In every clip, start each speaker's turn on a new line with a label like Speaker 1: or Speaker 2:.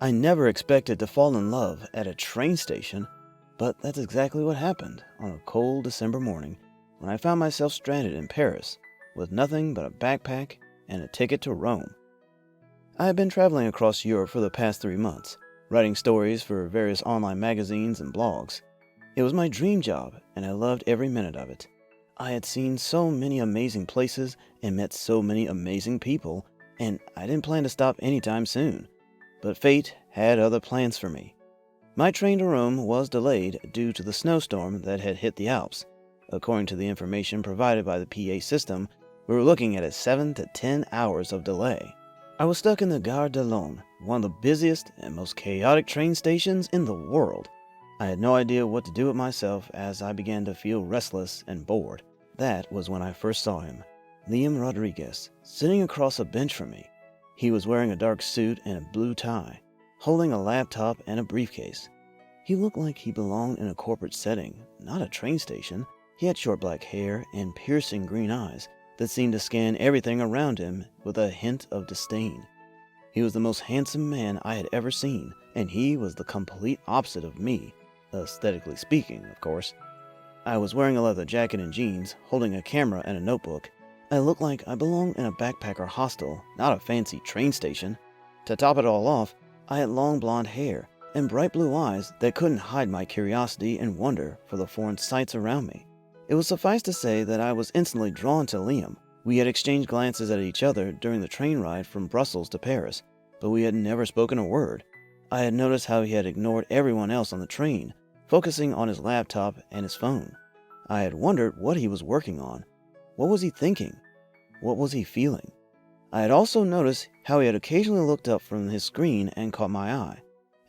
Speaker 1: I never expected to fall in love at a train station, but that's exactly what happened on a cold December morning when I found myself stranded in Paris with nothing but a backpack and a ticket to Rome. I had been traveling across Europe for the past 3 months, writing stories for various online magazines and blogs. It was my dream job, and I loved every minute of it. I had seen so many amazing places and met so many amazing people, and I didn't plan to stop anytime soon. But fate had other plans for me. My train to Rome was delayed due to the snowstorm that had hit the Alps. According to the information provided by the PA system, we were looking at 7 to 10 hours of delay. I was stuck in the Gare de Lyon, one of the busiest and most chaotic train stations in the world. I had no idea what to do with myself as I began to feel restless and bored. That was when I first saw him, Liam Rodriguez, sitting across a bench from me. He was wearing a dark suit and a blue tie, holding a laptop and a briefcase. He looked like he belonged in a corporate setting, not a train station. He had short black hair and piercing green eyes that seemed to scan everything around him with a hint of disdain. He was the most handsome man I had ever seen, and he was the complete opposite of me, aesthetically speaking, of course. I was wearing a leather jacket and jeans, holding a camera and a notebook. I looked like I belonged in a backpacker hostel, not a fancy train station. To top it all off, I had long blonde hair and bright blue eyes that couldn't hide my curiosity and wonder for the foreign sights around me. It will suffice to say that I was instantly drawn to Liam. We had exchanged glances at each other during the train ride from Brussels to Paris, but we had never spoken a word. I had noticed how he had ignored everyone else on the train, focusing on his laptop and his phone. I had wondered what he was working on. What was he thinking? What was he feeling? I had also noticed how he had occasionally looked up from his screen and caught my eye,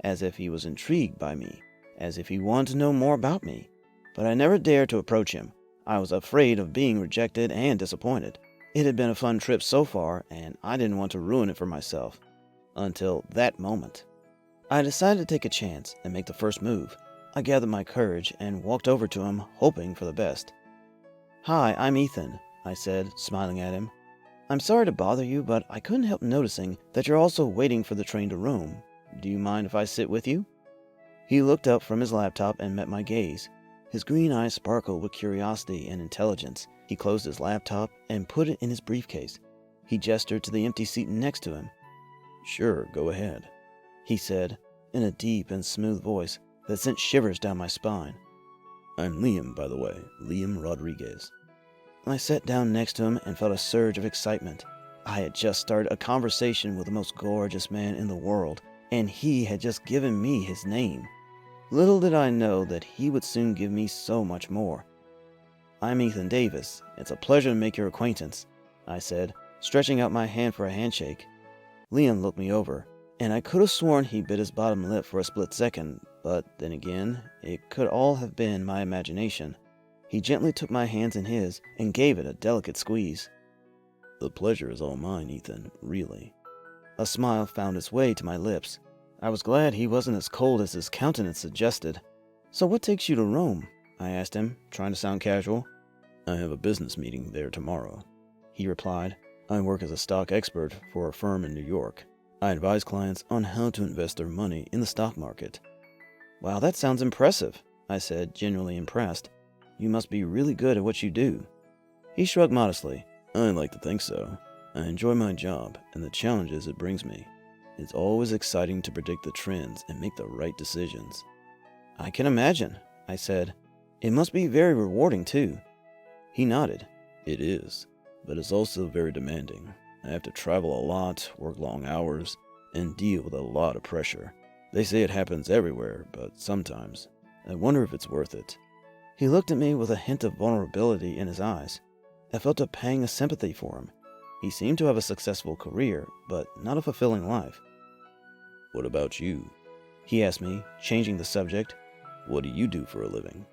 Speaker 1: as if he was intrigued by me, as if he wanted to know more about me. But I never dared to approach him. I was afraid of being rejected and disappointed. It had been a fun trip so far, and I didn't want to ruin it for myself. Until that moment. I decided to take a chance and make the first move. I gathered my courage and walked over to him, hoping for the best. "Hi, I'm Ethan," I said, smiling at him. "I'm sorry to bother you, but I couldn't help noticing that you're also waiting for the train to Rome. Do you mind if I sit with you?" He looked up from his laptop and met my gaze. His green eyes sparkled with curiosity and intelligence. He closed his laptop and put it in his briefcase. He gestured to the empty seat next to him. "Sure, go ahead," he said, in a deep and smooth voice that sent shivers down my spine. "I'm Liam, by the way, Liam Rodriguez." I sat down next to him and felt a surge of excitement. I had just started a conversation with the most gorgeous man in the world, and he had just given me his name. Little did I know that he would soon give me so much more. "I'm Ethan Davis. It's a pleasure to make your acquaintance," I said, stretching out my hand for a handshake. Liam looked me over, and I could have sworn he bit his bottom lip for a split second, but then again, it could all have been my imagination. He gently took my hands in his and gave it a delicate squeeze. "The pleasure is all mine, Ethan, really." A smile found its way to my lips. I was glad he wasn't as cold as his countenance suggested. "So what takes you to Rome?" I asked him, trying to sound casual. "I have a business meeting there tomorrow," he replied. "I work as a stock expert for a firm in New York. I advise clients on how to invest their money in the stock market." "Wow, that sounds impressive," I said, genuinely impressed. "You must be really good at what you do." He shrugged modestly. "I like to think so. I enjoy my job and the challenges it brings me. It's always exciting to predict the trends and make the right decisions." "I can imagine," I said. "It must be very rewarding, too." He nodded. "It is, but it's also very demanding. I have to travel a lot, work long hours, and deal with a lot of pressure. They say it happens everywhere, but sometimes I wonder if it's worth it." He looked at me with a hint of vulnerability in his eyes. I felt a pang of sympathy for him. He seemed to have a successful career, but not a fulfilling life. "What about you?" he asked me, changing the subject. "What do you do for a living?"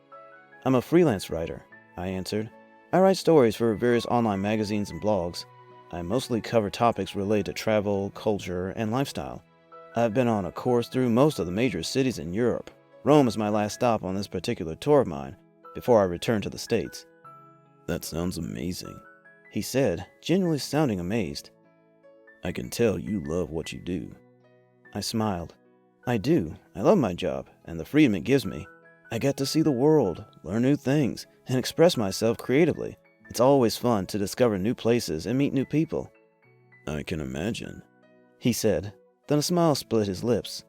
Speaker 1: "I'm a freelance writer," I answered. "I write stories for various online magazines and blogs. I mostly cover topics related to travel, culture, and lifestyle. I've been on a course through most of the major cities in Europe. Rome is my last stop on this particular tour of mine, before I return to the States." "That sounds amazing," he said, genuinely sounding amazed. "I can tell you love what you do." I smiled. I do. I love my job and the freedom it gives me. I get to see the world, learn new things, and express myself creatively. It's always fun to discover new places and meet new people. I can imagine, he said. Then a smile split his lips.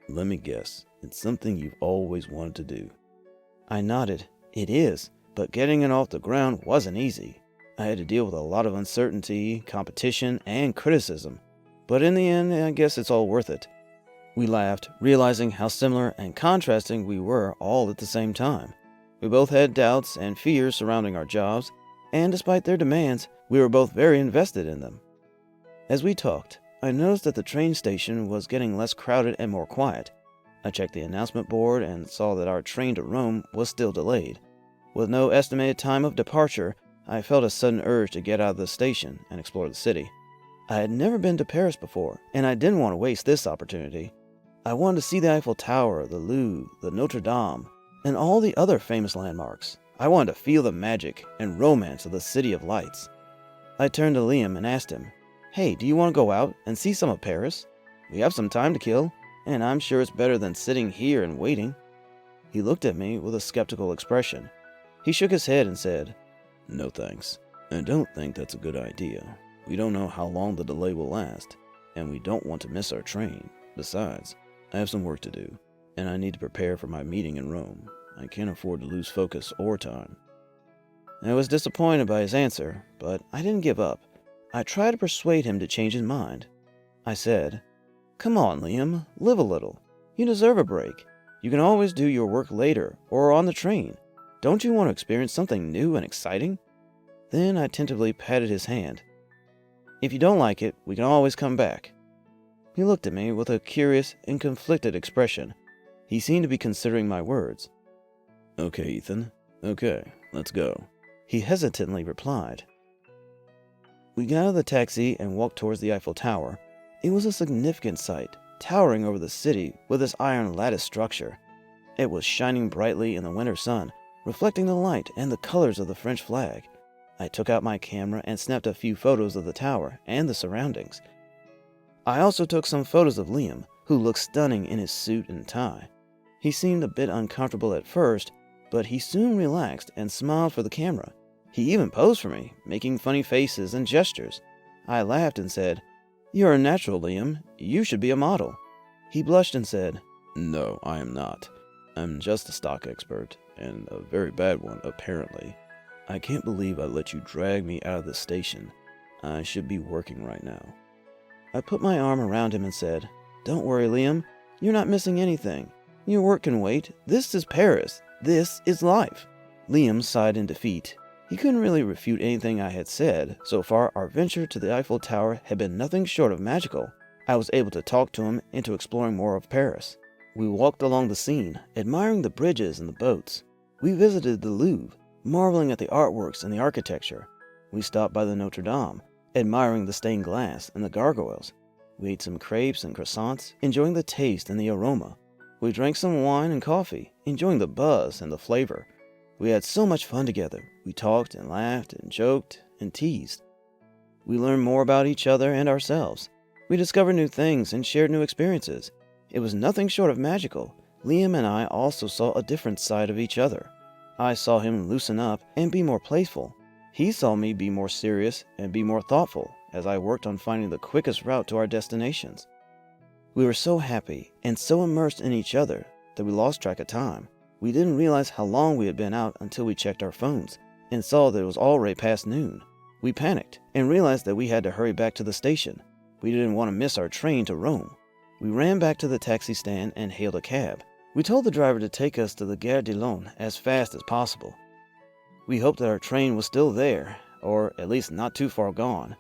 Speaker 1: Let me guess, it's something you've always wanted to do. I nodded. It is, but getting it off the ground wasn't easy. I had to deal with a lot of uncertainty, competition, and criticism. But in the end, I guess it's all worth it. We laughed, realizing how similar and contrasting we were all at the same time. We both had doubts and fears surrounding our jobs, and despite their demands, we were both very invested in them. As we talked, I noticed that the train station was getting less crowded and more quiet. I checked the announcement board and saw that our train to Rome was still delayed. With no estimated time of departure, I felt a sudden urge to get out of the station and explore the city. I had never been to Paris before, and I didn't want to waste this opportunity. I wanted to see the Eiffel Tower, the Louvre, the Notre Dame, and all the other famous landmarks. I wanted to feel the magic and romance of the City of Lights. I turned to Liam and asked him, Hey, do you want to go out and see some of Paris? We have some time to kill, and I'm sure it's better than sitting here and waiting. He looked at me with a skeptical expression. He shook his head and said, No thanks. I don't think that's a good idea. We don't know how long the delay will last, and we don't want to miss our train. Besides, I have some work to do, and I need to prepare for my meeting in Rome. I can't afford to lose focus or time. I was disappointed by his answer, but I didn't give up. I tried to persuade him to change his mind. I said, Come on, Liam, live a little. You deserve a break. You can always do your work later or on the train. Don't you want to experience something new and exciting? Then I tentatively patted his hand. If you don't like it, we can always come back. He looked at me with a curious and conflicted expression. He seemed to be considering my words. Okay, Ethan. Okay, let's go. He hesitantly replied. We got out of the taxi and walked towards the Eiffel Tower. It was a significant sight, towering over the city with its iron lattice structure. It was shining brightly in the winter sun, reflecting the light and the colors of the French flag. I took out my camera and snapped a few photos of the tower and the surroundings. I also took some photos of Liam, who looked stunning in his suit and tie. He seemed a bit uncomfortable at first, but he soon relaxed and smiled for the camera. He even posed for me, making funny faces and gestures. I laughed and said, You're a natural, Liam. You should be a model. He blushed and said, No, I am not. I'm just a stock expert, and a very bad one, apparently. I can't believe I let you drag me out of the station. I should be working right now. I put my arm around him and said, Don't worry, Liam. You're not missing anything. Your work can wait. This is Paris. This is life. Liam sighed in defeat. He couldn't really refute anything I had said. So far, our venture to the Eiffel Tower had been nothing short of magical. I was able to talk to him into exploring more of Paris. We walked along the Seine, admiring the bridges and the boats. We visited the Louvre, marveling at the artworks and the architecture. We stopped by the Notre Dame, admiring the stained glass and the gargoyles. We ate some crepes and croissants, enjoying the taste and the aroma. We drank some wine and coffee, enjoying the buzz and the flavor. We had so much fun together. We talked and laughed and joked and teased. We learned more about each other and ourselves. We discovered new things and shared new experiences. It was nothing short of magical. Liam and I also saw a different side of each other. I saw him loosen up and be more playful. He saw me be more serious and be more thoughtful as I worked on finding the quickest route to our destinations. We were so happy and so immersed in each other that we lost track of time. We didn't realize how long we had been out until we checked our phones and saw that it was already past noon. We panicked and realized that we had to hurry back to the station. We didn't want to miss our train to Rome. We ran back to the taxi stand and hailed a cab. We told the driver to take us to the Gare de Lyon as fast as possible. We hoped that our train was still there, or at least not too far gone.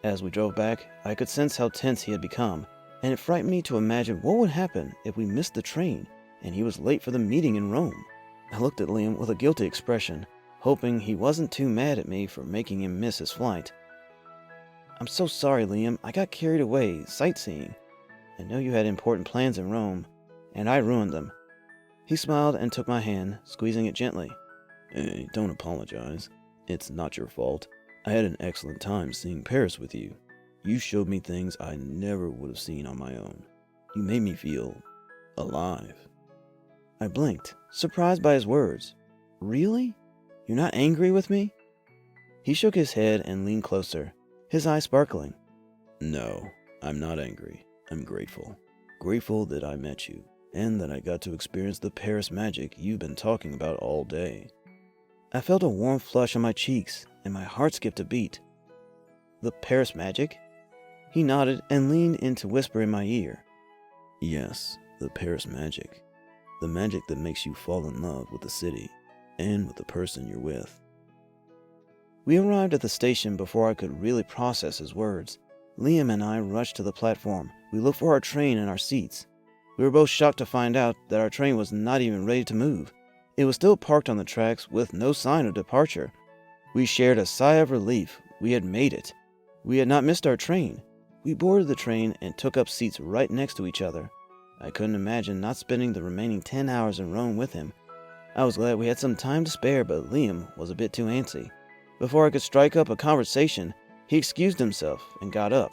Speaker 1: As we drove back, I could sense how tense he had become, and it frightened me to imagine what would happen if we missed the train and he was late for the meeting in Rome. I looked at Liam with a guilty expression, hoping he wasn't too mad at me for making him miss his flight. I'm so sorry, Liam. I got carried away, sightseeing. I know you had important plans in Rome, and I ruined them. He smiled and took my hand, squeezing it gently. Hey, don't apologize. It's not your fault. I had an excellent time seeing Paris with you. You showed me things I never would have seen on my own. You made me feel alive. I blinked, surprised by his words. Really? You're not angry with me? He shook his head and leaned closer, his eyes sparkling. No, I'm not angry. I'm grateful. Grateful that I met you, and that I got to experience the Paris magic you've been talking about all day. I felt a warm flush on my cheeks, and my heart skipped a beat. The Paris magic? He nodded and leaned in to whisper in my ear. Yes, the Paris magic. The magic that makes you fall in love with the city, and with the person you're with. We arrived at the station before I could really process his words. Liam and I rushed to the platform. We looked for our train and our seats. We were both shocked to find out that our train was not even ready to move. It was still parked on the tracks with no sign of departure. We shared a sigh of relief. We had made it. We had not missed our train. We boarded the train and took up seats right next to each other. I couldn't imagine not spending the remaining 10 hours in Rome with him. I was glad we had some time to spare, but Liam was a bit too antsy. Before I could strike up a conversation, he excused himself and got up.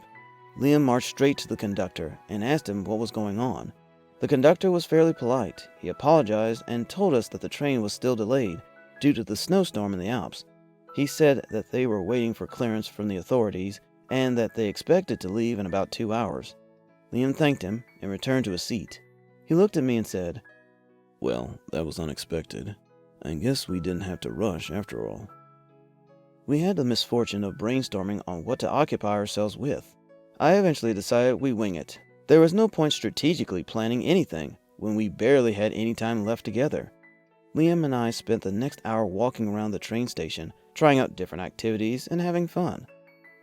Speaker 1: Liam marched straight to the conductor and asked him what was going on. The conductor was fairly polite. He apologized and told us that the train was still delayed due to the snowstorm in the Alps. He said that they were waiting for clearance from the authorities and that they expected to leave in about 2 hours. Liam thanked him and returned to his seat. He looked at me and said, Well, that was unexpected. I guess we didn't have to rush after all. We had the misfortune of brainstorming on what to occupy ourselves with. I eventually decided we wing it. There was no point strategically planning anything when we barely had any time left together. Liam and I spent the next hour walking around the train station, trying out different activities and having fun.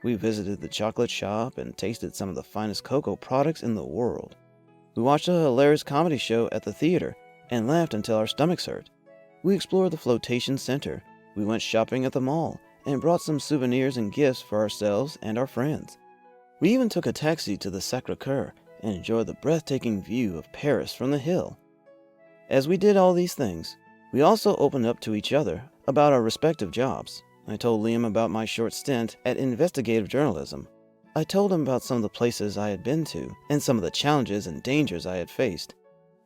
Speaker 1: We visited the chocolate shop and tasted some of the finest cocoa products in the world. We watched a hilarious comedy show at the theater and laughed until our stomachs hurt. We explored the flotation center. We went shopping at the mall and brought some souvenirs and gifts for ourselves and our friends. We even took a taxi to the Sacré-Cœur and enjoyed the breathtaking view of Paris from the hill. As we did all these things, we also opened up to each other about our respective jobs. I told Liam about my short stint at investigative journalism. I told him about some of the places I had been to and some of the challenges and dangers I had faced.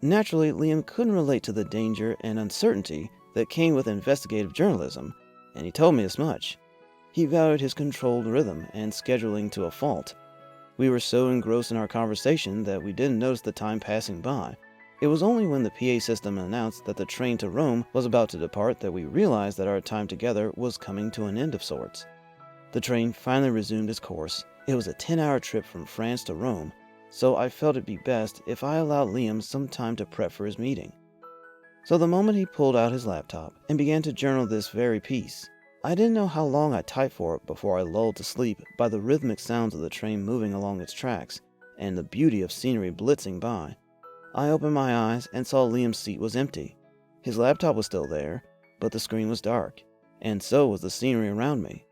Speaker 1: Naturally, Liam couldn't relate to the danger and uncertainty that came with investigative journalism, and he told me as much. He valued his controlled rhythm and scheduling to a fault. We were so engrossed in our conversation that we didn't notice the time passing by. It was only when the PA system announced that the train to Rome was about to depart that we realized that our time together was coming to an end of sorts. The train finally resumed its course. It was a 10-hour trip from France to Rome, so I felt it'd be best if I allowed Liam some time to prep for his meeting. So the moment he pulled out his laptop and began to journal this very piece, I didn't know how long I typed for it before I lulled to sleep by the rhythmic sounds of the train moving along its tracks and the beauty of scenery blitzing by. I opened my eyes and saw Liam's seat was empty. His laptop was still there, but the screen was dark, and so was the scenery around me.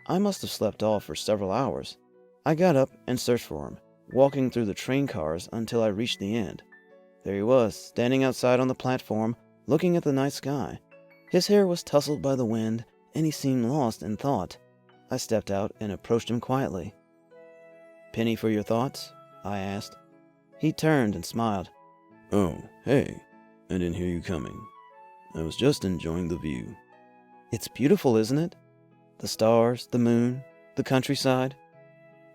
Speaker 1: I must have slept off for several hours. I got up and searched for him, walking through the train cars until I reached the end. There he was, standing outside on the platform, looking at the night sky. His hair was tousled by the wind, and he seemed lost in thought. I stepped out and approached him quietly. "Penny for your thoughts?" I asked. He turned and smiled. "Oh, hey, I didn't hear you coming. I was just enjoying the view." "It's beautiful, isn't it? The stars, the moon, the countryside."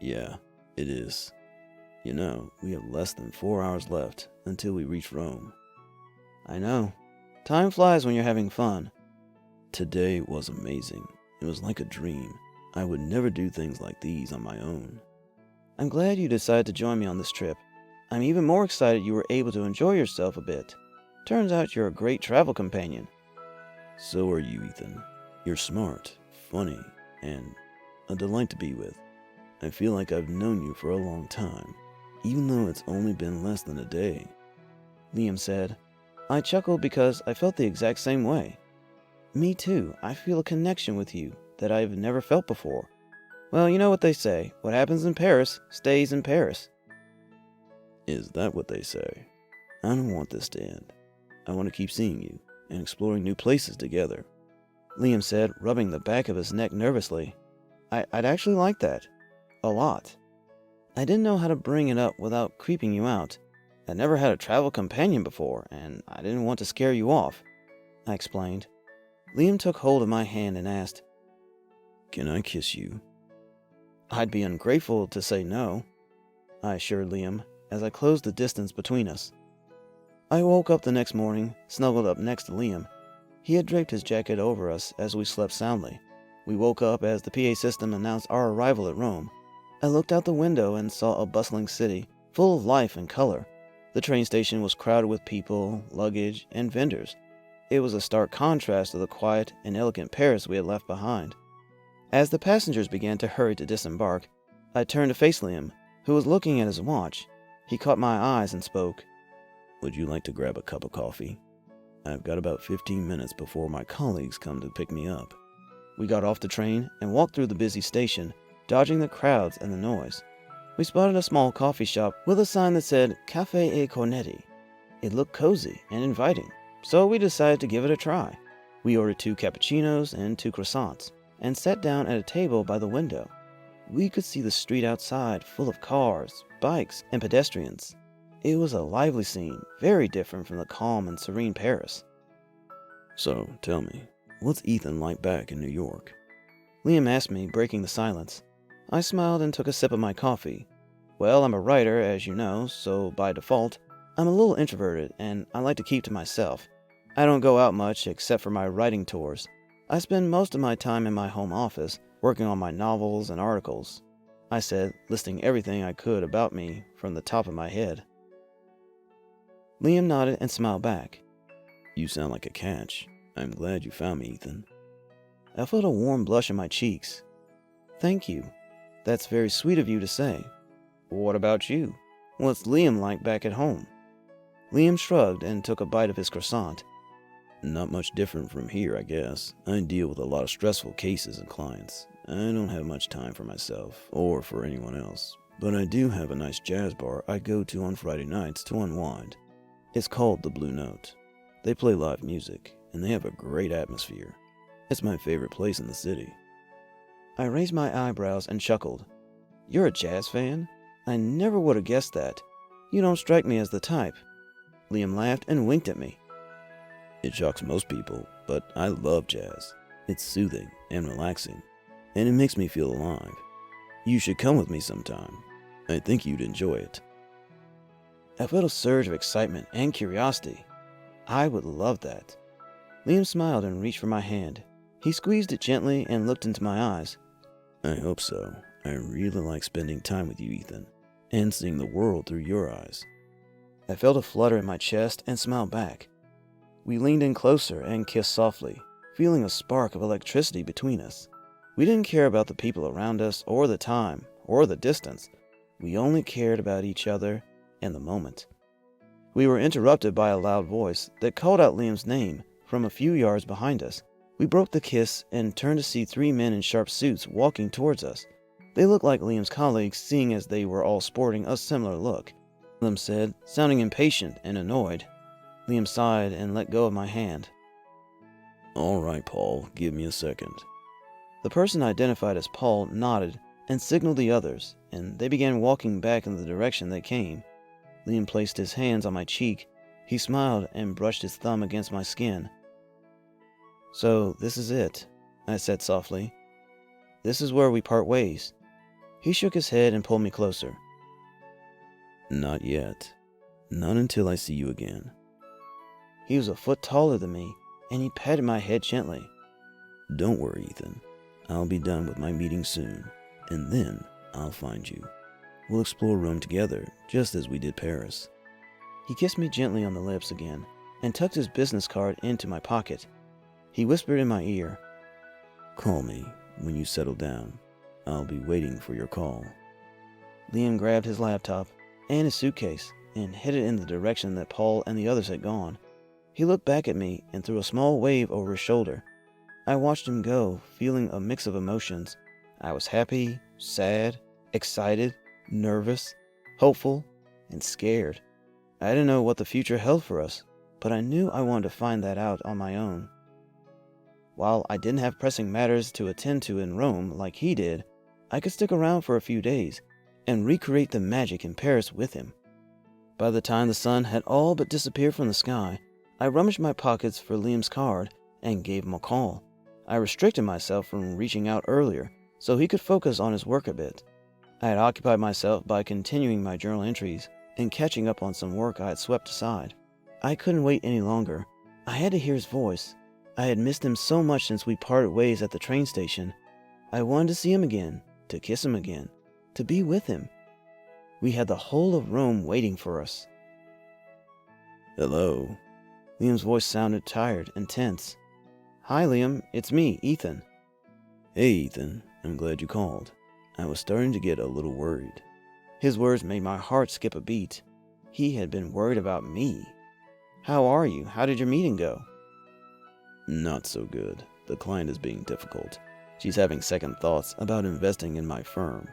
Speaker 1: "Yeah, it is. You know, we have less than 4 hours left until we reach Rome." "I know. Time flies when you're having fun." "Today was amazing. It was like a dream. I would never do things like these on my own." "I'm glad you decided to join me on this trip. I'm even more excited you were able to enjoy yourself a bit. Turns out you're a great travel companion." "So are you, Ethan. You're smart, funny, and a delight to be with. I feel like I've known you for a long time, even though it's only been less than a day," Liam said. I chuckled because I felt the exact same way. "Me too. I feel a connection with you that I've never felt before. Well, you know what they say. What happens in Paris stays in Paris." "Is that what they say? I don't want this to end. I want to keep seeing you and exploring new places together," Liam said, rubbing the back of his neck nervously. I'd actually like that. A lot. I didn't know how to bring it up without creeping you out. I never had a travel companion before, and I didn't want to scare you off, I explained. Liam took hold of my hand and asked, "Can I kiss you?" I'd be ungrateful to say no, I assured Liam as I closed the distance between us. I woke up the next morning, snuggled up next to Liam. He had draped his jacket over us as we slept soundly. We woke up as the PA system announced our arrival at Rome. I looked out the window and saw a bustling city, full of life and color. The train station was crowded with people, luggage, and vendors. It was a stark contrast to the quiet and elegant Paris we had left behind. As the passengers began to hurry to disembark, I turned to face Liam, who was looking at his watch. He caught my eyes and spoke. "Would you like to grab a cup of coffee? I've got about 15 minutes before my colleagues come to pick me up." We got off the train and walked through the busy station, dodging the crowds and the noise. We spotted a small coffee shop with a sign that said Café e Cornetti. It looked cozy and inviting, so we decided to give it a try. We ordered 2 cappuccinos and 2 croissants, and sat down at a table by the window. We could see the street outside full of cars, bikes, and pedestrians. It was a lively scene, very different from the calm and serene Paris. "So, tell me, what's Ethan like back in New York?" Liam asked me, breaking the silence. I smiled and took a sip of my coffee. Well, I'm a writer, as you know, so by default, I'm a little introverted and I like to keep to myself. I don't go out much except for my writing tours. I spend most of my time in my home office, working on my novels and articles, I said, listing everything I could about me from the top of my head. Liam nodded and smiled back. "You sound like a catch. I'm glad you found me, Ethan." I felt a warm blush in my cheeks. "Thank you. That's very sweet of you to say. What about you? What's Liam like back at home?" Liam shrugged and took a bite of his croissant. "Not much different from here, I guess. I deal with a lot of stressful cases and clients. I don't have much time for myself, or for anyone else. But I do have a nice jazz bar I go to on Friday nights to unwind. It's called the Blue Note. They play live music, and they have a great atmosphere. It's my favorite place in the city." I raised my eyebrows and chuckled. "You're a jazz fan? I never would have guessed that. You don't strike me as the type." Liam laughed and winked at me. "It shocks most people, but I love jazz. It's soothing and relaxing, and it makes me feel alive. You should come with me sometime. I think you'd enjoy it." I felt a surge of excitement and curiosity. I would love that. Liam smiled and reached for my hand. He squeezed it gently and looked into my eyes. "I hope so. I really like spending time with you, Ethan, and seeing the world through your eyes." I felt a flutter in my chest and smiled back. We leaned in closer and kissed softly, feeling a spark of electricity between us. We didn't care about the people around us or the time or the distance. We only cared about each other and the moment. We were interrupted by a loud voice that called out Liam's name from a few yards behind us. We broke the kiss and turned to see 3 men in sharp suits walking towards us. They looked like Liam's colleagues, seeing as they were all sporting a similar look. Liam said, sounding impatient and annoyed. Liam sighed and let go of my hand. "All right, Paul, give me a second." The person identified as Paul nodded and signaled the others, and they began walking back in the direction they came. Liam placed his hands on my cheek. He smiled and brushed his thumb against my skin. "So, this is it," I said softly. "This is where we part ways." He shook his head and pulled me closer. "Not yet. Not until I see you again." He was a foot taller than me, and he patted my head gently. "Don't worry, Ethan. I'll be done with my meeting soon, and then I'll find you. We'll explore Rome together, just as we did Paris." He kissed me gently on the lips again, and tucked his business card into my pocket. He whispered in my ear, "Call me when you settle down. I'll be waiting for your call." Liam grabbed his laptop and his suitcase and headed in the direction that Paul and the others had gone. He looked back at me and threw a small wave over his shoulder. I watched him go, feeling a mix of emotions. I was happy, sad, excited, nervous, hopeful, and scared. I didn't know what the future held for us, but I knew I wanted to find that out on my own. While I didn't have pressing matters to attend to in Rome like he did, I could stick around for a few days and recreate the magic in Paris with him. By the time the sun had all but disappeared from the sky, I rummaged my pockets for Liam's card and gave him a call. I restricted myself from reaching out earlier so he could focus on his work a bit. I had occupied myself by continuing my journal entries and catching up on some work I had swept aside. I couldn't wait any longer. I had to hear his voice. I had missed him so much since we parted ways at the train station. I wanted to see him again, to kiss him again, to be with him. We had the whole of Rome waiting for us.
Speaker 2: Hello.
Speaker 1: Liam's voice sounded tired and tense. Hi, Liam. It's me, Ethan.
Speaker 2: Hey, Ethan. I'm glad you called. I was starting to get a little worried.
Speaker 1: His words made my heart skip a beat. He had been worried about me. How are you? How did your meeting go?
Speaker 2: Not so good. The client is being difficult. She's having second thoughts about investing in my firm.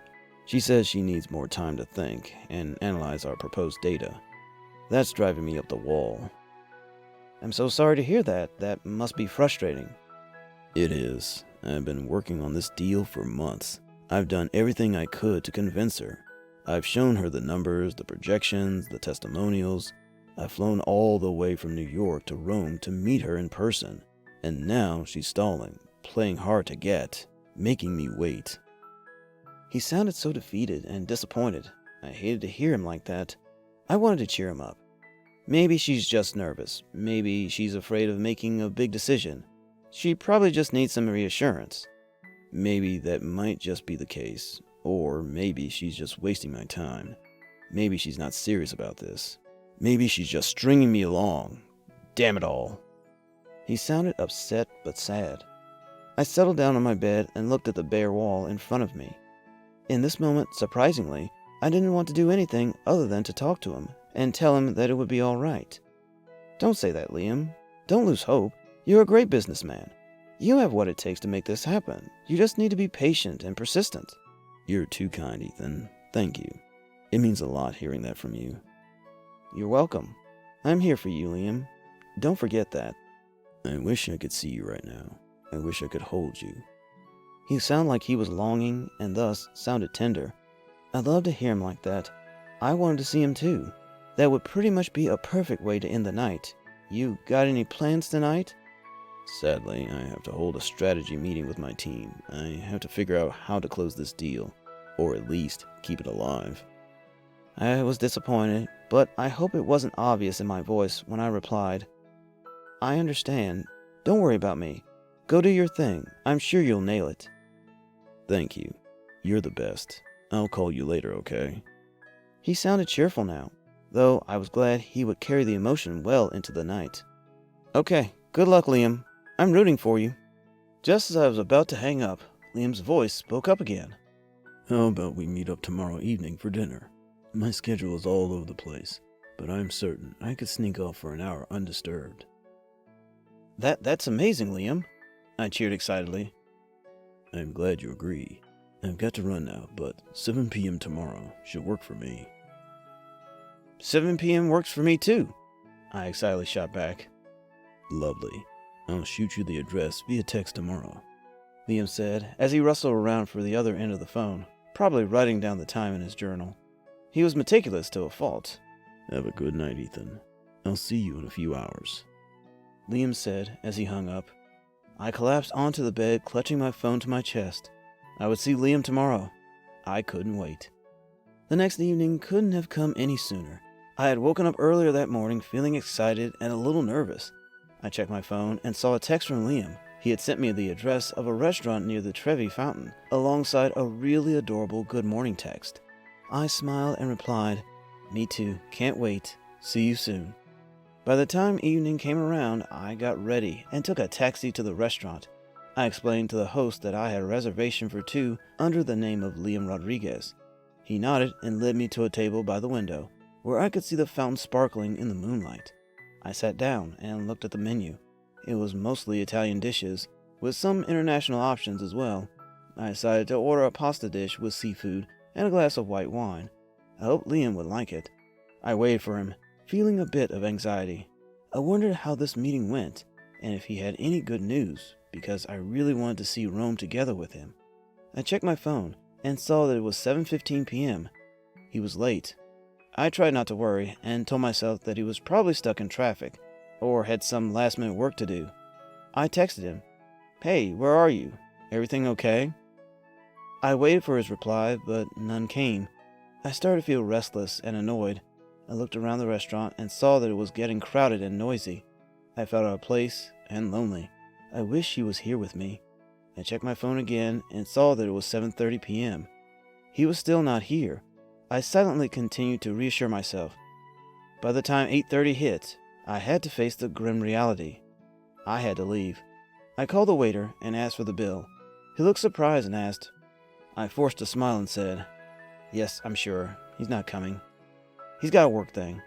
Speaker 2: She says she needs more time to think and analyze our proposed data. That's driving me up the wall.
Speaker 1: I'm so sorry to hear that. That must be frustrating.
Speaker 2: It is. I've been working on this deal for months. I've done everything I could to convince her. I've shown her the numbers, the projections, the testimonials. I've flown all the way from New York to Rome to meet her in person. And now she's stalling, playing hard to get, making me wait.
Speaker 1: He sounded so defeated and disappointed. I hated to hear him like that. I wanted to cheer him up. Maybe she's just nervous. Maybe she's afraid of making a big decision. She probably just needs some reassurance.
Speaker 2: Maybe that might just be the case. Or maybe she's just wasting my time. Maybe she's not serious about this. Maybe she's just stringing me along. Damn it all.
Speaker 1: He sounded upset but sad. I settled down on my bed and looked at the bare wall in front of me. In this moment, surprisingly, I didn't want to do anything other than to talk to him and tell him that it would be all right. Don't say that, Liam. Don't lose hope. You're a great businessman. You have what it takes to make this happen. You just need to be patient and persistent.
Speaker 2: You're too kind, Ethan. Thank you. It means a lot hearing that from you.
Speaker 1: You're welcome. I'm here for you, Liam. Don't forget that.
Speaker 2: I wish I could see you right now. I wish I could hold you.
Speaker 1: He sounded like he was longing and thus sounded tender. I'd love to hear him like that. I wanted to see him too. That would pretty much be a perfect way to end the night. You got any plans tonight?
Speaker 2: Sadly, I have to hold a strategy meeting with my team. I have to figure out how to close this deal, or at least keep it alive.
Speaker 1: I was disappointed, but I hope it wasn't obvious in my voice when I replied, I understand. Don't worry about me. Go do your thing. I'm sure you'll nail it.
Speaker 2: Thank you. You're the best. I'll call you later, okay?
Speaker 1: He sounded cheerful now, though I was glad he would carry the emotion well into the night. Okay, good luck, Liam. I'm rooting for you. Just as I was about to hang up, Liam's voice spoke up again.
Speaker 2: How about we meet up tomorrow evening for dinner? My schedule is all over the place, but I'm certain I could sneak off for an hour undisturbed.
Speaker 1: That's amazing, Liam. I cheered excitedly.
Speaker 2: I'm glad you agree. I've got to run now, but 7 p.m. tomorrow should work for me.
Speaker 1: 7 p.m. works for me too, I excitedly shot back.
Speaker 2: Lovely. I'll shoot you the address via text tomorrow,
Speaker 1: Liam said as he rustled around for the other end of the phone, probably writing down the time in his journal. He was meticulous to a fault.
Speaker 2: Have a good night, Ethan. I'll see you in a few hours,
Speaker 1: Liam said as he hung up. I collapsed onto the bed, clutching my phone to my chest. I would see Liam tomorrow. I couldn't wait. The next evening couldn't have come any sooner. I had woken up earlier that morning feeling excited and a little nervous. I checked my phone and saw a text from Liam. He had sent me the address of a restaurant near the Trevi Fountain, alongside a really adorable good morning text. I smiled and replied, Me too, can't wait, see you soon. By the time evening came around, I got ready and took a taxi to the restaurant. I explained to the host that I had a reservation for 2 under the name of Liam Rodriguez. He nodded and led me to a table by the window, where I could see the fountain sparkling in the moonlight. I sat down and looked at the menu. It was mostly Italian dishes, with some international options as well. I decided to order a pasta dish with seafood and a glass of white wine. I hoped Liam would like it. I waited for him, feeling a bit of anxiety. I wondered how this meeting went, and if he had any good news, because I really wanted to see Rome together with him. I checked my phone and saw that it was 7:15 p.m. He was late. I tried not to worry and told myself that he was probably stuck in traffic or had some last-minute work to do. I texted him, "Hey, where are you? Everything okay?" I waited for his reply, but none came. I started to feel restless and annoyed. I looked around the restaurant and saw that it was getting crowded and noisy. I felt out of place and lonely. I wished he was here with me. I checked my phone again and saw that it was 7:30 p.m. He was still not here. I silently continued to reassure myself. By the time 8:30 hit, I had to face the grim reality. I had to leave. I called the waiter and asked for the bill. He looked surprised and asked. I forced a smile and said, "Yes, I'm sure. He's not coming. He's got a work thing."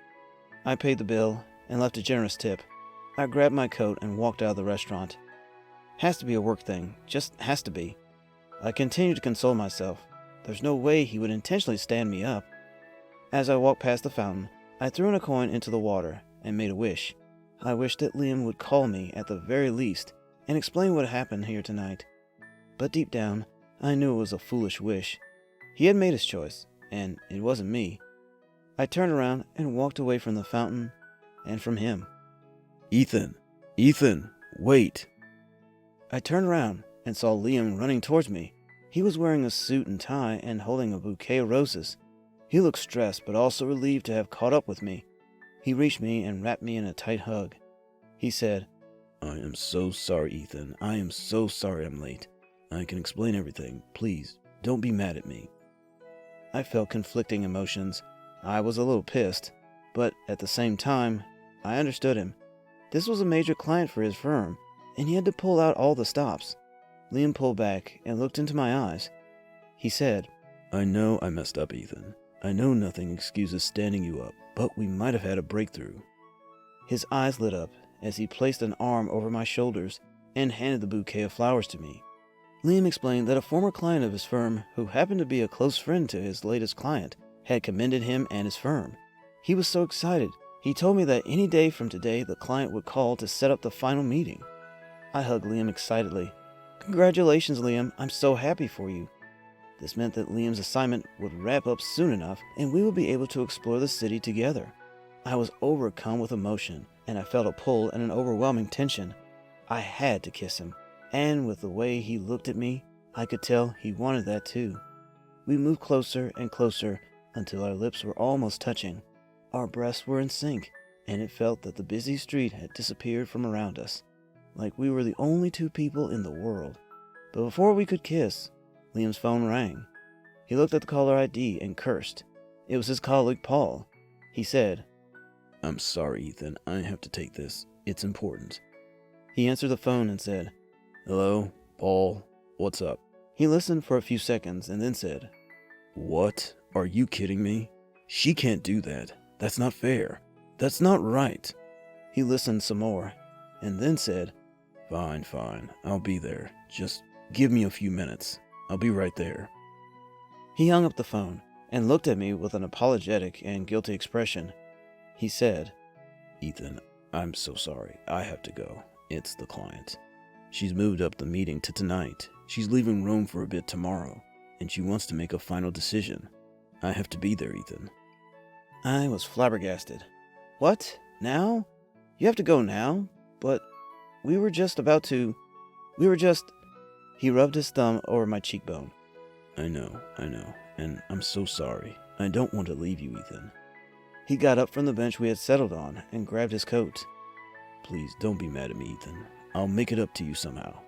Speaker 1: I paid the bill and left a generous tip. I grabbed my coat and walked out of the restaurant. Has to be a work thing. Just has to be. I continued to console myself. There's no way he would intentionally stand me up. As I walked past the fountain, I threw in a coin into the water and made a wish. I wished that Liam would call me at the very least and explain what happened here tonight. But deep down, I knew it was a foolish wish. He had made his choice, and it wasn't me. I turned around and walked away from the fountain and from him.
Speaker 2: Ethan, wait.
Speaker 1: I turned around and saw Liam running towards me. He was wearing a suit and tie and holding a bouquet of roses. He looked stressed but also relieved to have caught up with me. He reached me and wrapped me in a tight hug. He said,
Speaker 2: I am so sorry, Ethan. I am so sorry I'm late. I can explain everything. Please, don't be mad at me.
Speaker 1: I felt conflicting emotions. I was a little pissed, but at the same time, I understood him. This was a major client for his firm, and he had to pull out all the stops. Liam pulled back and looked into my eyes. He said,
Speaker 2: I know I messed up, Ethan. I know nothing excuses standing you up, but we might have had a breakthrough.
Speaker 1: His eyes lit up as he placed an arm over my shoulders and handed the bouquet of flowers to me. Liam explained that a former client of his firm, who happened to be a close friend to his latest client, had commended him and his firm. He was so excited, he told me that any day from today the client would call to set up the final meeting. I hugged Liam excitedly. Congratulations, Liam. I'm so happy for you. This meant that Liam's assignment would wrap up soon enough and we would be able to explore the city together. I was overcome with emotion and I felt a pull and an overwhelming tension. I had to kiss him, and with the way he looked at me, I could tell he wanted that too. We moved closer and closer until our lips were almost touching. Our breaths were in sync, and it felt that the busy street had disappeared from around us, like we were the only two people in the world. But before we could kiss, Liam's phone rang. He looked at the caller ID and cursed. It was his colleague Paul. He said,
Speaker 2: I'm sorry, Ethan. I have to take this. It's important.
Speaker 1: He answered the phone and said,
Speaker 2: Hello, Paul. What's up?
Speaker 1: He listened for a few seconds and then said,
Speaker 2: What? Are you kidding me? She can't do that. That's not fair. That's not right.
Speaker 1: He listened some more and then said,
Speaker 2: Fine. I'll be there. Just give me a few minutes. I'll be right there.
Speaker 1: He hung up the phone and looked at me with an apologetic and guilty expression. He said,
Speaker 2: Ethan, I'm so sorry. I have to go. It's the client. She's moved up the meeting to tonight. She's leaving Rome for a bit tomorrow, and she wants to make a final decision. I have to be there, Ethan.
Speaker 1: I was flabbergasted. What? Now? You have to go now? But we were just... He rubbed his thumb over my cheekbone.
Speaker 2: I know, and I'm so sorry. I don't want to leave you, Ethan.
Speaker 1: He got up from the bench we had settled on and grabbed his coat.
Speaker 2: Please don't be mad at me, Ethan. I'll make it up to you somehow.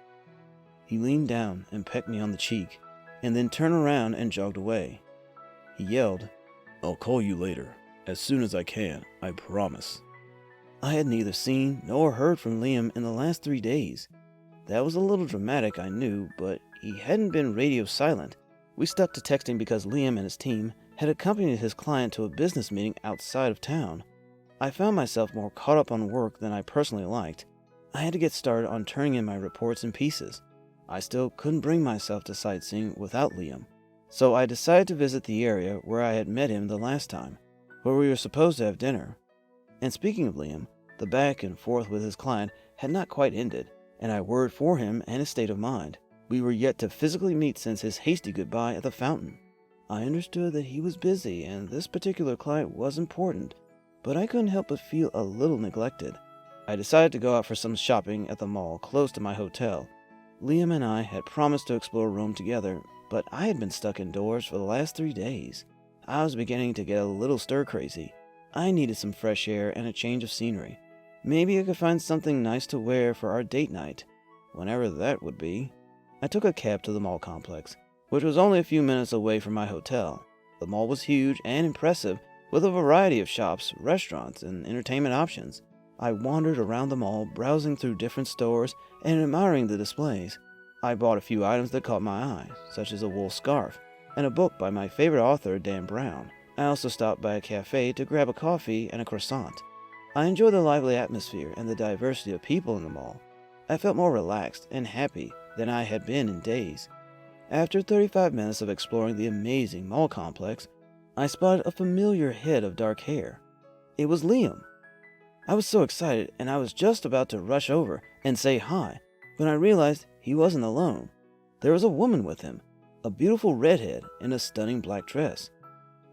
Speaker 1: He leaned down and pecked me on the cheek, and then turned around and jogged away. He yelled,
Speaker 2: I'll call you later, as soon as I can, I promise.
Speaker 1: I had neither seen nor heard from Liam in the last 3 days. That was a little dramatic, I knew, but he hadn't been radio silent. We stuck to texting because Liam and his team had accompanied his client to a business meeting outside of town. I found myself more caught up on work than I personally liked. I had to get started on turning in my reports in pieces. I still couldn't bring myself to sightseeing without Liam, so I decided to visit the area where I had met him the last time, where we were supposed to have dinner. And speaking of Liam, the back and forth with his client had not quite ended, and I worried for him and his state of mind. We were yet to physically meet since his hasty goodbye at the fountain. I understood that he was busy and this particular client was important, but I couldn't help but feel a little neglected. I decided to go out for some shopping at the mall close to my hotel. Liam and I had promised to explore Rome together, but I had been stuck indoors for the last 3 days. I was beginning to get a little stir-crazy. I needed some fresh air and a change of scenery. Maybe I could find something nice to wear for our date night, whenever that would be. I took a cab to the mall complex, which was only a few minutes away from my hotel. The mall was huge and impressive, with a variety of shops, restaurants, and entertainment options. I wandered around the mall, browsing through different stores and admiring the displays. I bought a few items that caught my eye, such as a wool scarf and a book by my favorite author, Dan Brown. I also stopped by a cafe to grab a coffee and a croissant. I enjoyed the lively atmosphere and the diversity of people in the mall. I felt more relaxed and happy than I had been in days. After 35 minutes of exploring the amazing mall complex, I spotted a familiar head of dark hair. It was Liam. I was so excited, and I was just about to rush over and say hi, when I realized he wasn't alone. There was a woman with him, a beautiful redhead in a stunning black dress.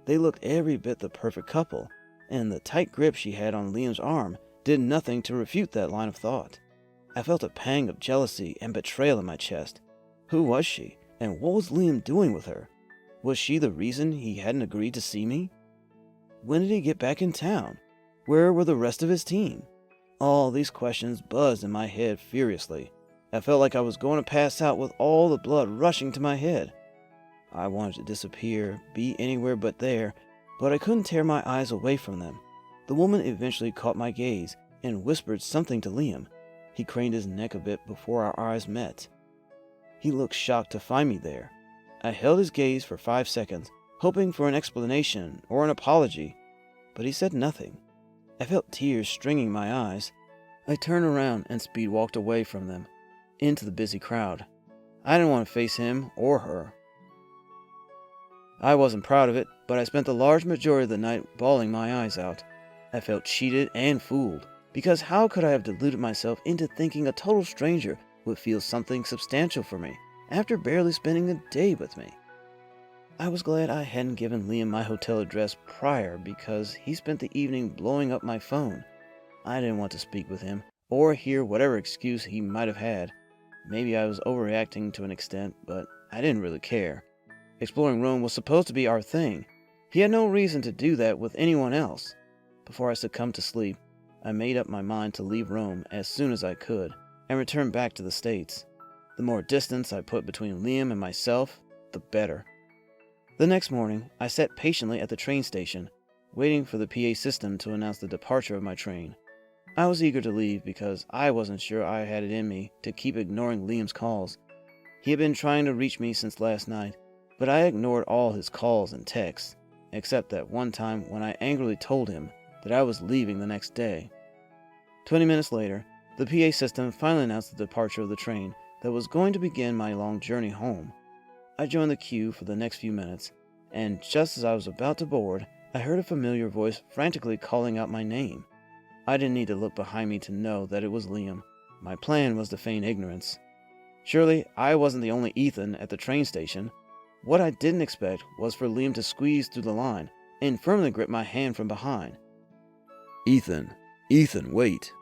Speaker 1: They looked every bit the perfect couple, and the tight grip she had on Liam's arm did nothing to refute that line of thought. I felt a pang of jealousy and betrayal in my chest. Who was she, and what was Liam doing with her? Was she the reason he hadn't agreed to see me? When did he get back in town? Where were the rest of his team? All these questions buzzed in my head furiously. I felt like I was going to pass out with all the blood rushing to my head. I wanted to disappear, be anywhere but there, but I couldn't tear my eyes away from them. The woman eventually caught my gaze and whispered something to Liam. He craned his neck a bit before our eyes met. He looked shocked to find me there. I held his gaze for 5 seconds, hoping for an explanation or an apology, but he said nothing. I felt tears stringing my eyes. I turned around and speed walked away from them, into the busy crowd. I didn't want to face him or her. I wasn't proud of it, but I spent the large majority of the night bawling my eyes out. I felt cheated and fooled, because how could I have deluded myself into thinking a total stranger would feel something substantial for me after barely spending a day with me? I was glad I hadn't given Liam my hotel address prior, because he spent the evening blowing up my phone. I didn't want to speak with him or hear whatever excuse he might have had. Maybe I was overreacting to an extent, but I didn't really care. Exploring Rome was supposed to be our thing. He had no reason to do that with anyone else. Before I succumbed to sleep, I made up my mind to leave Rome as soon as I could and return back to the States. The more distance I put between Liam and myself, the better. The next morning, I sat patiently at the train station, waiting for the PA system to announce the departure of my train. I was eager to leave because I wasn't sure I had it in me to keep ignoring Liam's calls. He had been trying to reach me since last night, but I ignored all his calls and texts, except that one time when I angrily told him that I was leaving the next day. 20 minutes later, the PA system finally announced the departure of the train that was going to begin my long journey home. I joined the queue for the next few minutes, and just as I was about to board, I heard a familiar voice frantically calling out my name. I didn't need to look behind me to know that it was Liam. My plan was to feign ignorance. Surely, I wasn't the only Ethan at the train station. What I didn't expect was for Liam to squeeze through the line and firmly grip my hand from behind.
Speaker 2: Ethan, wait.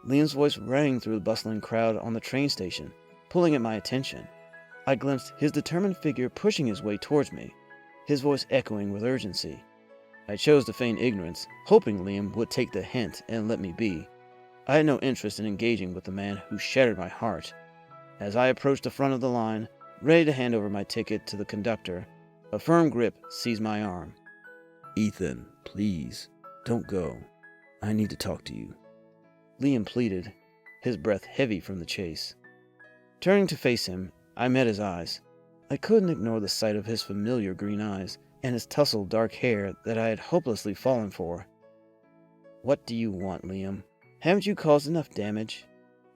Speaker 1: Liam's voice rang through the bustling crowd on the train station, pulling at my attention. I glimpsed his determined figure pushing his way towards me, his voice echoing with urgency. I chose to feign ignorance, hoping Liam would take the hint and let me be. I had no interest in engaging with the man who shattered my heart. As I approached the front of the line, ready to hand over my ticket to the conductor, a firm grip seized my arm.
Speaker 2: Ethan, please, don't go. I need to talk to you.
Speaker 1: Liam pleaded, his breath heavy from the chase. Turning to face him, I met his eyes. I couldn't ignore the sight of his familiar green eyes and his tousled dark hair that I had hopelessly fallen for. What do you want, Liam? Haven't you caused enough damage?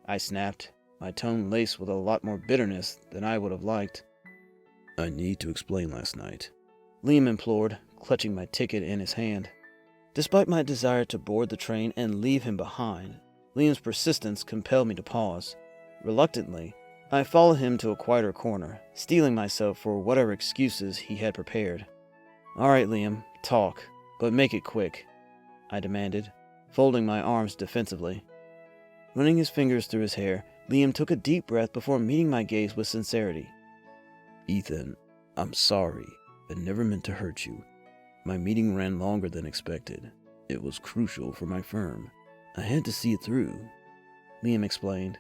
Speaker 1: I snapped, my tone laced with a lot more bitterness than I would have liked.
Speaker 2: I need to explain last night,
Speaker 1: Liam implored, clutching my ticket in his hand. Despite my desire to board the train and leave him behind, Liam's persistence compelled me to pause. Reluctantly, I followed him to a quieter corner, steeling myself for whatever excuses he had prepared. "All right, Liam, talk, but make it quick," I demanded, folding my arms defensively. Running his fingers through his hair, Liam took a deep breath before meeting my gaze with sincerity.
Speaker 2: "Ethan, I'm sorry. I never meant to hurt you. My meeting ran longer than expected. It was crucial for my firm. I had to see it through,"
Speaker 1: Liam explained.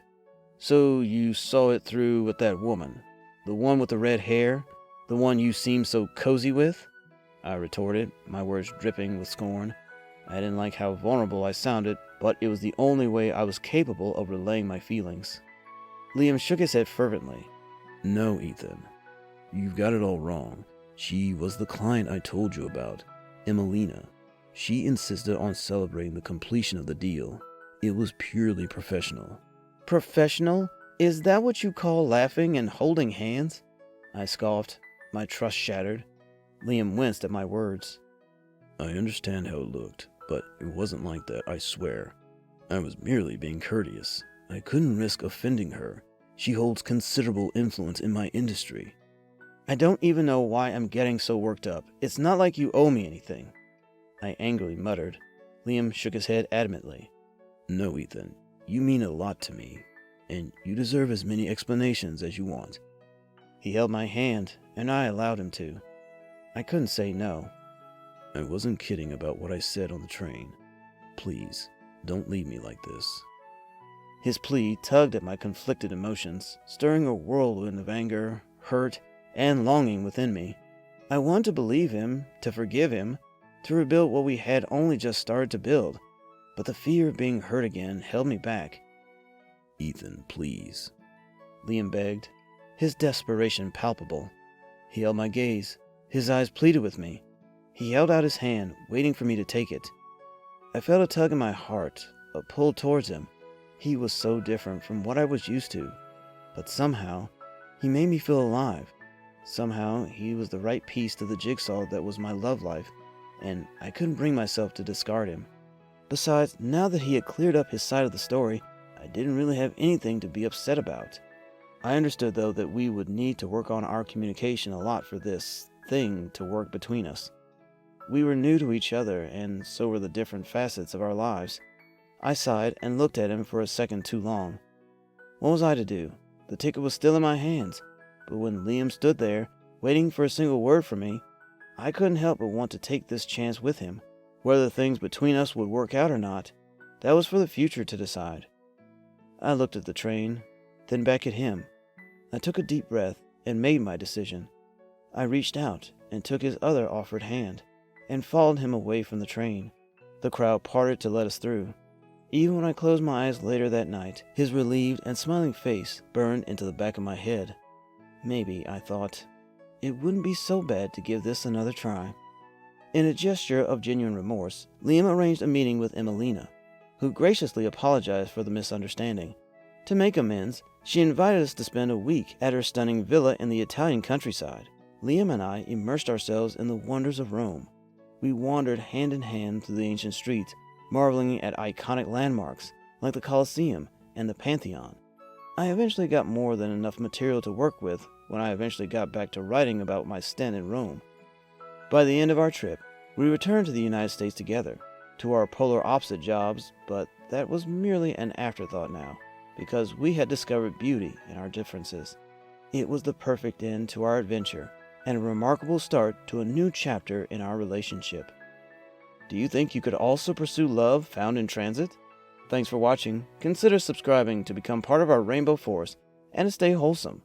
Speaker 1: "So you saw it through with that woman? The one with the red hair? The one you seemed so cozy with?" I retorted, my words dripping with scorn. I didn't like how vulnerable I sounded, but it was the only way I was capable of relaying my feelings. Liam shook his head fervently.
Speaker 2: "No, Ethan. You've got it all wrong. She was the client I told you about, Emelina. She insisted on celebrating the completion of the deal. It was purely professional."
Speaker 1: "Professional? Is that what you call laughing and holding hands?" I scoffed, my trust shattered. Liam winced at my words.
Speaker 2: "I understand how it looked, but it wasn't like that, I swear. I was merely being courteous. I couldn't risk offending her. She holds considerable influence in my industry."
Speaker 1: "I don't even know why I'm getting so worked up. It's not like you owe me anything," I angrily muttered. Liam shook his head adamantly.
Speaker 2: "No, Ethan, you mean a lot to me, and you deserve as many explanations as you want."
Speaker 1: He held my hand, and I allowed him to. I couldn't say no.
Speaker 2: "I wasn't kidding about what I said on the train. Please, don't leave me like this."
Speaker 1: His plea tugged at my conflicted emotions, stirring a whirlwind of anger, hurt, and longing within me. I wanted to believe him, to forgive him, to rebuild what we had only just started to build, but the fear of being hurt again held me back.
Speaker 2: "Ethan, please,"
Speaker 1: Liam begged, his desperation palpable. He held my gaze, his eyes pleaded with me. He held out his hand, waiting for me to take it. I felt a tug in my heart, a pull towards him. He was so different from what I was used to, but somehow, he made me feel alive. Somehow, he was the right piece to the jigsaw that was my love life, and I couldn't bring myself to discard him. Besides, now that he had cleared up his side of the story, I didn't really have anything to be upset about. I understood, though, that we would need to work on our communication a lot for this thing to work between us. We were new to each other, and so were the different facets of our lives. I sighed and looked at him for a second too long. What was I to do? The ticket was still in my hands, but when Liam stood there, waiting for a single word from me, I couldn't help but want to take this chance with him. Whether things between us would work out or not, that was for the future to decide. I looked at the train, then back at him. I took a deep breath and made my decision. I reached out and took his other offered hand, and followed him away from the train. The crowd parted to let us through. Even when I closed my eyes later that night, his relieved and smiling face burned into the back of my head. Maybe, I thought, it wouldn't be so bad to give this another try. In a gesture of genuine remorse, Liam arranged a meeting with Emelina, who graciously apologized for the misunderstanding. To make amends, she invited us to spend a week at her stunning villa in the Italian countryside. Liam and I immersed ourselves in the wonders of Rome. We wandered hand in hand through the ancient streets, marveling at iconic landmarks like the Colosseum and the Pantheon. I eventually got more than enough material to work with when I eventually got back to writing about my stint in Rome. By the end of our trip, we returned to the United States together, to our polar opposite jobs, but that was merely an afterthought now, because we had discovered beauty in our differences. It was the perfect end to our adventure, and a remarkable start to a new chapter in our relationship. Do you think you could also pursue love found in transit? Thanks for watching. Consider subscribing to become part of our rainbow force and to stay wholesome.